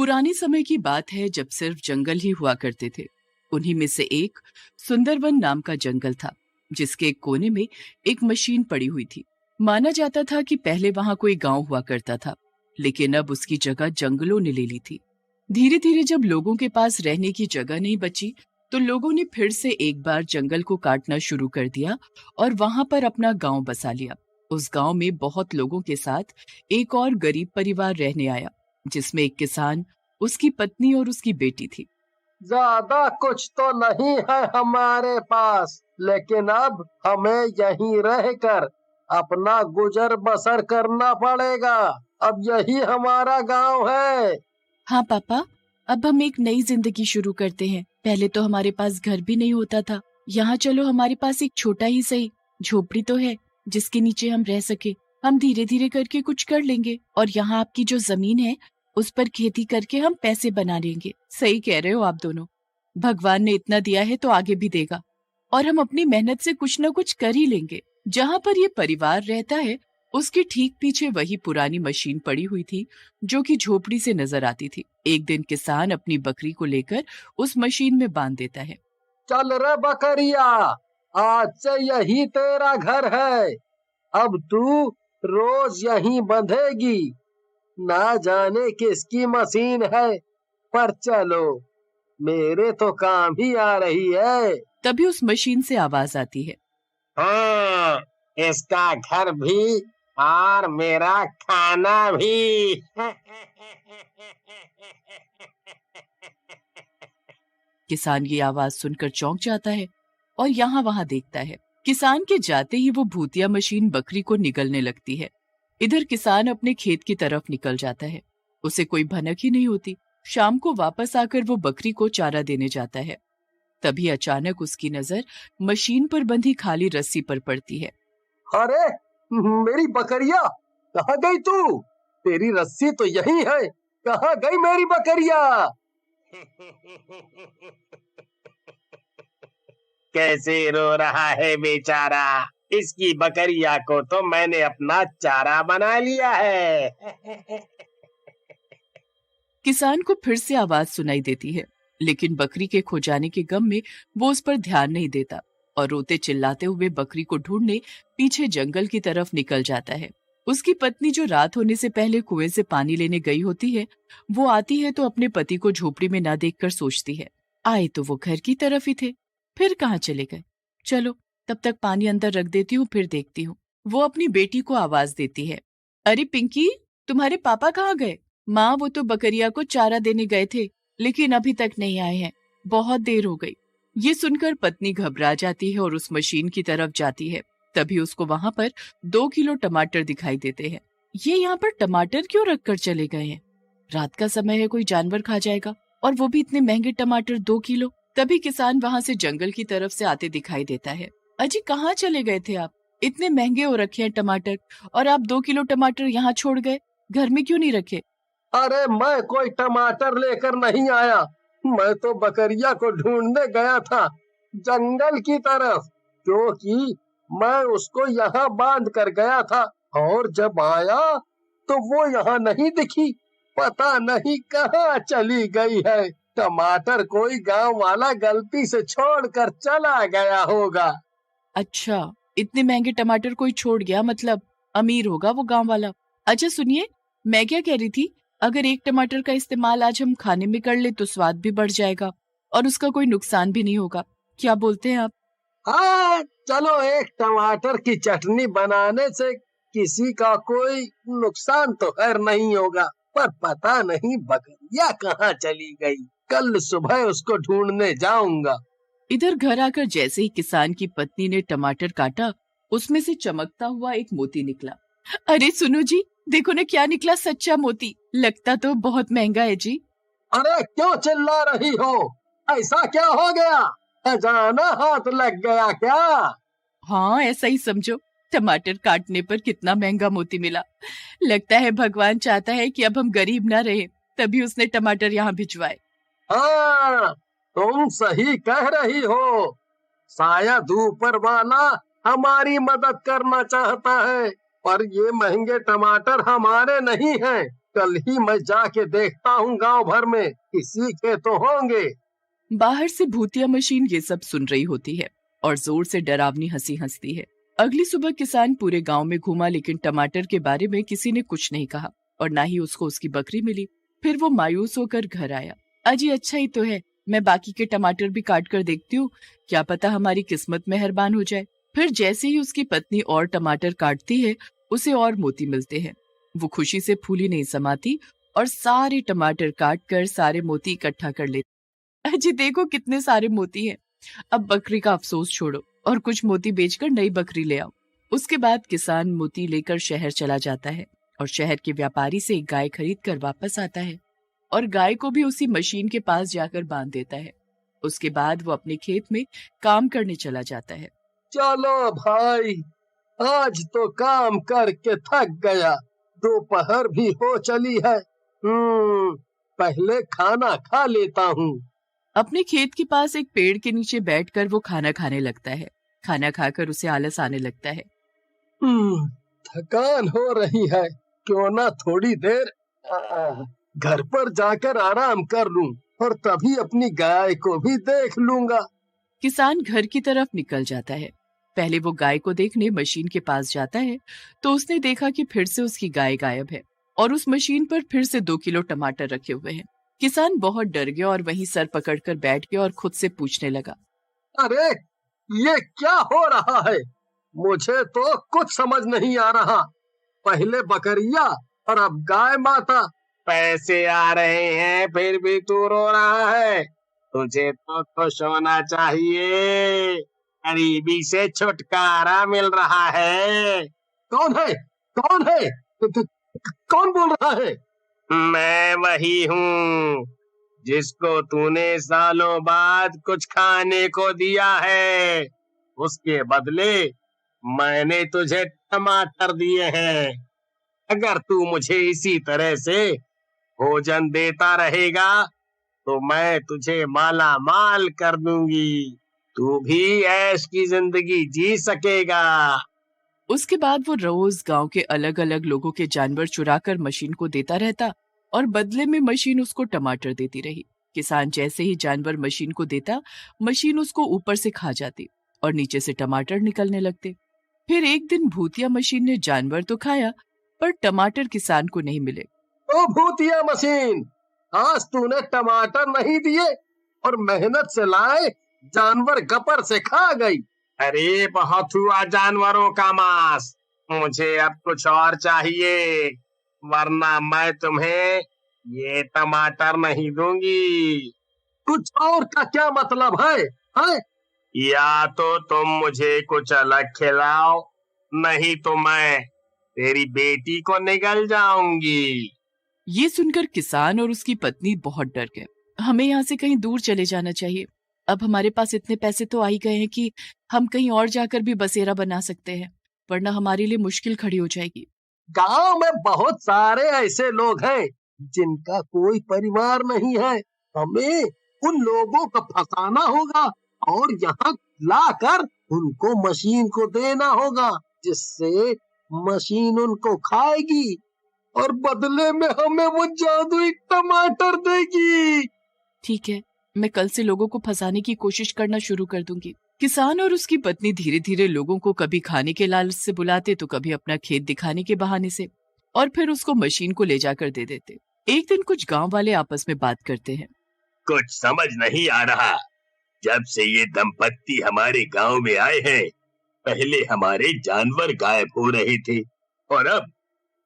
पुराने समय की बात है जब सिर्फ जंगल ही हुआ करते थे। उन्हीं में से एक सुंदरवन नाम का जंगल था, जिसके एक कोने में एक मशीन पड़ी हुई थी। माना जाता था कि पहले वहां कोई गांव हुआ करता था, लेकिन अब उसकी जगह जंगलों ने ले ली थी। धीरे धीरे जब लोगों के पास रहने की जगह नहीं बची, तो लोगों ने फिर से एक बार जंगल को काटना शुरू कर दिया और वहां पर अपना गांव बसा लिया। उस गांव में बहुत लोगों के साथ एक और गरीब परिवार रहने आया, जिसमें एक किसान, उसकी पत्नी और उसकी बेटी थी। ज्यादा कुछ तो नहीं है हमारे पास, लेकिन अब हमें यहीं रहकर अपना गुजर बसर करना पड़ेगा। अब यही हमारा गांव है। हाँ पापा, अब हम एक नई जिंदगी शुरू करते हैं। पहले तो हमारे पास घर भी नहीं होता था। यहाँ चलो हमारे पास एक छोटा ही सही झोपड़ी तो है, जिसके नीचे हम रह सके। हम धीरे धीरे करके कुछ कर लेंगे और यहाँ आपकी जो जमीन है उस पर खेती करके हम पैसे बना लेंगे। सही कह रहे हो आप दोनों। भगवान ने इतना दिया है तो आगे भी देगा, और हम अपनी मेहनत से कुछ न कुछ कर ही लेंगे। जहाँ पर ये परिवार रहता है उसके ठीक पीछे वही पुरानी मशीन पड़ी हुई थी, जो कि झोपड़ी से नजर आती थी। एक दिन किसान अपनी बकरी को लेकर उस मशीन में बांध देता है। चल रे बकरिया, आज से यही तेरा घर है। अब तू रोज यहीं बंधेगी। ना जाने किसकी मशीन है, पर चलो, मेरे तो काम ही आ रही है। तभी उस मशीन से आवाज आती है, हाँ, इसका घर भी और मेरा खाना भी। किसान ये आवाज सुनकर चौंक जाता है और यहाँ वहां देखता है। किसान के जाते ही वो भूतिया मशीन बकरी को निगलने लगती है। इधर किसान अपने खेत की तरफ निकल जाता है। उसे कोई भनक ही नहीं होती। शाम को वापस आकर वो बकरी को चारा देने जाता है। तभी अचानक उसकी नजर मशीन पर बंधी खाली रस्सी पर पड़ती है। अरे मेरी बकरिया, कहाँ गई तू? तेरी रस्सी तो यही है, कहाँ गई मेरी बकरिया? कैसे रो रहा है बेचारा। इसकी बकरिया को तो मैंने अपना चारा बना लिया है। किसान को फिर से आवाज सुनाई देती है, लेकिन बकरी के खो जाने के गम में वो उस पर ध्यान नहीं देता और रोते चिल्लाते हुए बकरी को ढूंढने पीछे जंगल की तरफ निकल जाता है। उसकी पत्नी, जो रात होने से पहले कुएं से पानी लेने गई होती है, वो आती है तो अपने पति को झोपड़ी में ना देखकर सोचती है, आए तो वो घर की तरफ ही थे, फिर कहाँ चले गए। चलो तब तक पानी अंदर रख देती हूँ, फिर देखती हूँ। वो अपनी बेटी को आवाज देती है, अरे पिंकी, तुम्हारे पापा कहाँ गए? माँ, वो तो बकरिया को चारा देने गए थे, लेकिन अभी तक नहीं आए हैं। बहुत देर हो गई। ये सुनकर पत्नी घबरा जाती है और उस मशीन की तरफ जाती है। तभी उसको वहां पर 2 किलो टमाटर दिखाई देते हैं। ये यहाँ पर टमाटर क्यों रख कर चले गए हैं? रात का समय है, कोई जानवर खा जाएगा, और वो भी इतने महंगे टमाटर 2 किलो। तभी किसान वहां से जंगल की तरफ से आते दिखाई देता है। अजी, कहाँ चले गए थे आप? इतने महंगे हो रखे हैं टमाटर, और आप 2 किलो टमाटर यहाँ छोड़ गए, घर में क्यों नहीं रखे? अरे मैं कोई टमाटर लेकर नहीं आया, मैं तो बकरिया को ढूंढने गया था जंगल की तरफ, क्योंकि मैं उसको यहाँ बांध कर गया था। और जब आया तो वो यहाँ नहीं दिखी, पता नहीं कहाँ चली गई है। टमाटर कोई गांव वाला गलती से छोड़कर चला गया होगा। अच्छा, इतने महंगे टमाटर कोई छोड़ गया, मतलब अमीर होगा वो गांव वाला। अच्छा सुनिए, मैं क्या कह रही थी, अगर एक टमाटर का इस्तेमाल आज हम खाने में कर ले तो स्वाद भी बढ़ जाएगा और उसका कोई नुकसान भी नहीं होगा। क्या बोलते हैं आप? हाँ, चलो, एक टमाटर की चटनी बनाने से किसी का कोई नुकसान तो खैर नहीं होगा, पर पता नहीं बकरिया कहाँ चली गई। कल सुबह उसको ढूंढने जाऊंगा। इधर घर आकर जैसे ही किसान की पत्नी ने टमाटर काटा, उसमें से चमकता हुआ एक मोती निकला। अरे सुनो जी, देखो ना क्या निकला, सच्चा मोती। लगता तो बहुत महंगा है जी। अरे क्यों चिल्ला रही हो? ऐसा क्या हो गया? अजाना हाथ लग गया क्या? हाँ, ऐसा ही समझो। टमाटर काटने पर कितना महंगा मोती मिला। लगता है भगवान चाहता है कि अब हम गरीब ना रहे, तभी उसने टमाटर यहाँ भिजवाए। हाँ, तुम सही कह रही हो। शायद ऊपर वाला हमारी मदद करना चाहता है, पर ये महंगे टमाटर हमारे नहीं हैं। कल ही मैं जाके देखता हूँ गांव भर में किसी के तो होंगे। बाहर से भूतिया मशीन ये सब सुन रही होती है और जोर से डरावनी हंसी हंसती है। अगली सुबह किसान पूरे गांव में घूमा, लेकिन टमाटर के बारे में किसी ने कुछ नहीं कहा और ना ही उसको उसकी बकरी मिली। फिर वो मायूस होकर घर आया। अजी अच्छा ही तो है, मैं बाकी के टमाटर भी काट कर देखती हूँ, क्या पता हमारी किस्मत मेहरबान हो जाए। फिर जैसे ही उसकी पत्नी और टमाटर काटती है, उसे और मोती मिलते हैं। वो खुशी से फूली नहीं समाती और सारे टमाटर काट कर सारे मोती इकट्ठा कर लेती। अजी देखो कितने सारे मोती हैं। अब बकरी का अफसोस छोड़ो और कुछ मोती बेचकर नई बकरी ले आओ। उसके बाद किसान मोती लेकर शहर चला जाता है और शहर के व्यापारी से एक गाय खरीद कर वापस आता है और गाय को भी उसी मशीन के पास जाकर बांध देता है। उसके बाद वो अपने खेत में काम करने चला जाता है। चलो भाई, आज तो काम करके थक गया, दोपहर भी हो चली है। पहले खाना खा लेता हूँ। अपने खेत के पास एक पेड़ के नीचे बैठकर वो खाना खाने लगता है। खाना खाकर उसे आलस आने लगता है। थकान हो रही है, क्यों ना थोड़ी देर घर पर जाकर आराम कर लूं और तभी अपनी गाय को भी देख लूंगा। किसान घर की तरफ निकल जाता है। पहले वो गाय को देखने मशीन के पास जाता है तो उसने देखा कि फिर से उसकी गाय गायब है और उस मशीन पर फिर से 2 किलो टमाटर रखे हुए हैं। किसान बहुत डर गया और वहीं सर पकड़कर बैठ गया और खुद से पूछने लगा, अरे ये क्या हो रहा है? मुझे तो कुछ समझ नहीं आ रहा। पहले बकरिया और अब गाय माता। पैसे आ रहे हैं फिर भी तू रो रहा है। तुझे तो खुश होना चाहिए, गरीबी से छुटकारा मिल रहा है। कौन है? कौन है? कौन बोल रहा है? मैं वही हूँ जिसको तूने सालों बाद कुछ खाने को दिया है। उसके बदले मैंने तुझे टमाटर दिए हैं। अगर तू मुझे इसी तरह से भोजन देता रहेगा तो मैं तुझे माला माल कर दूंगी। तू भी ऐश की जिंदगी जी सकेगा। उसके बाद वो रोज गांव के अलग अलग लोगों के जानवर चुराकर मशीन को देता रहता और बदले में मशीन उसको टमाटर देती रही। किसान जैसे ही जानवर मशीन को देता, मशीन उसको ऊपर से खा जाती और नीचे से टमाटर निकलने लगते। फिर एक दिन भूतिया मशीन ने जानवर तो खाया पर टमाटर किसान को नहीं मिले। ओ भूतिया मशीन, आज तूने टमाटर नहीं दिए और मेहनत से लाए जानवर गपर से खा गई। अरे बहुत हुआ जानवरों का मांस, मुझे अब कुछ और चाहिए, वरना मैं तुम्हें ये टमाटर नहीं दूंगी। कुछ और का क्या मतलब है? या तो तुम मुझे कुछ अलग खिलाओ, नहीं तो मैं तेरी बेटी को निगल जाऊंगी। ये सुनकर किसान और उसकी पत्नी बहुत डर गए। हमें यहाँ से कहीं दूर चले जाना चाहिए। अब हमारे पास इतने पैसे तो आ ही गए हैं कि हम कहीं और जाकर भी बसेरा बना सकते हैं, वरना हमारे लिए मुश्किल खड़ी हो जाएगी। गांव में बहुत सारे ऐसे लोग हैं जिनका कोई परिवार नहीं है। हमें उन लोगों को फंसाना होगा और यहाँ लाकर उनको मशीन को देना होगा, जिससे मशीन उनको खाएगी और बदले में हमें वो जादुई टमाटर देगी। ठीक है, मैं कल से लोगों को फंसाने की कोशिश करना शुरू कर दूंगी। किसान और उसकी पत्नी धीरे धीरे लोगों को कभी खाने के लालच से बुलाते तो कभी अपना खेत दिखाने के बहाने से, और फिर उसको मशीन को ले जाकर दे देते। एक दिन कुछ गांव वाले आपस में बात करते हैं। कुछ समझ नहीं आ रहा, जब से ये दंपत्ति हमारे गांव में आए हैं, पहले हमारे जानवर गायब हो रहे थे और अब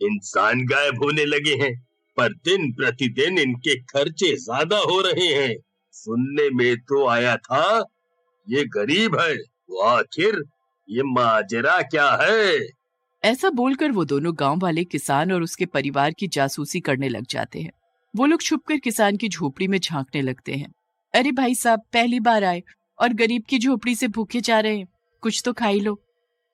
इंसान गायब होने लगे हैं, पर दिन प्रतिदिन इनके खर्चे ज्यादा हो रहे हैं। सुनने में तो आया था ये गरीब है, तो आखिर ये माजरा क्या है? ऐसा बोलकर वो दोनों गांव वाले किसान और उसके परिवार की जासूसी करने लग जाते हैं। वो लोग छुपकर किसान की झोपड़ी में झांकने लगते हैं। अरे भाई साहब, पहली बार आए और गरीब की झोपड़ी से भूखे जा रहे हैं, कुछ तो खाई लो।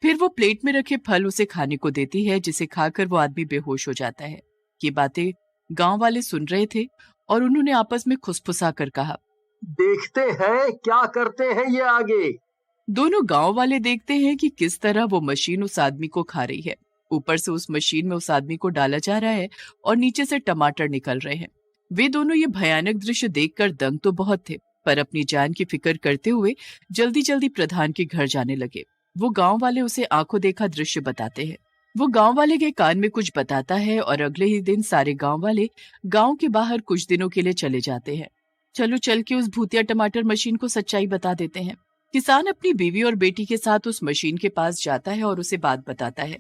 फिर वो प्लेट में रखे फल उसे खाने को देती है, जिसे खाकर वो आदमी बेहोश हो जाता है। ये बातें गांव वाले सुन रहे थे और उन्होंने आपस में खुसफुसा कर कहा, देखते हैं क्या करते हैं ये आगे। दोनों गांव वाले देखते हैं कि किस तरह वो मशीन उस आदमी को खा रही है ऊपर से उस मशीन में उस आदमी को डाला जा रहा है और नीचे से टमाटर निकल रहे हैं। वे दोनों ये भयानक दृश्य देखकर दंग तो बहुत थे, पर अपनी जान की फिक्र करते हुए जल्दी जल्दी प्रधान के घर जाने लगे। वो गांव वाले उसे आंखों देखा दृश्य बताते हैं। वो गांव वाले के कान में कुछ बताता है और अगले ही दिन सारे गांव वाले गांव के बाहर कुछ दिनों के लिए चले जाते हैं। चलो चल के उस भूतिया टमाटर मशीन को सच्चाई बता देते हैं। किसान अपनी बीवी और बेटी के साथ उस मशीन के पास जाता है और उसे बात बताता है।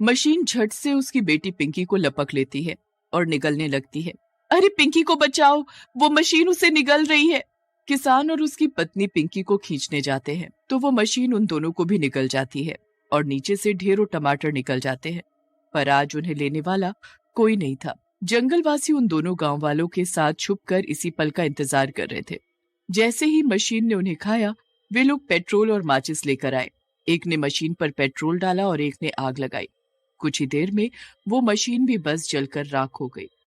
मशीन झट से उसकी बेटी पिंकी को लपक लेती है और निगलने लगती है। अरे पिंकी को बचाओ, वो मशीन उसे निगल रही है। किसान और उसकी पत्नी पिंकी को खींचने जाते हैं तो वो मशीन उन दोनों को भी निगल जाती है और नीचे से ढेरों टमाटर निकल जाते हैं। पर आज उन्हें लेने वाला कोई नहीं था। जंगलवासी उन दोनों गांव वालों के साथ छुपकर इसी पल का इंतजार कर रहे थे। जैसे ही मशीन ने उन्हें खाया, वे लोग पेट्रोल और माचिस लेकर आए। एक ने मशीन पर पेट्रोल डाला और एक ने आग लगाई। कुछ ही देर में वो मशीन भी बस जलकर राख हो गई।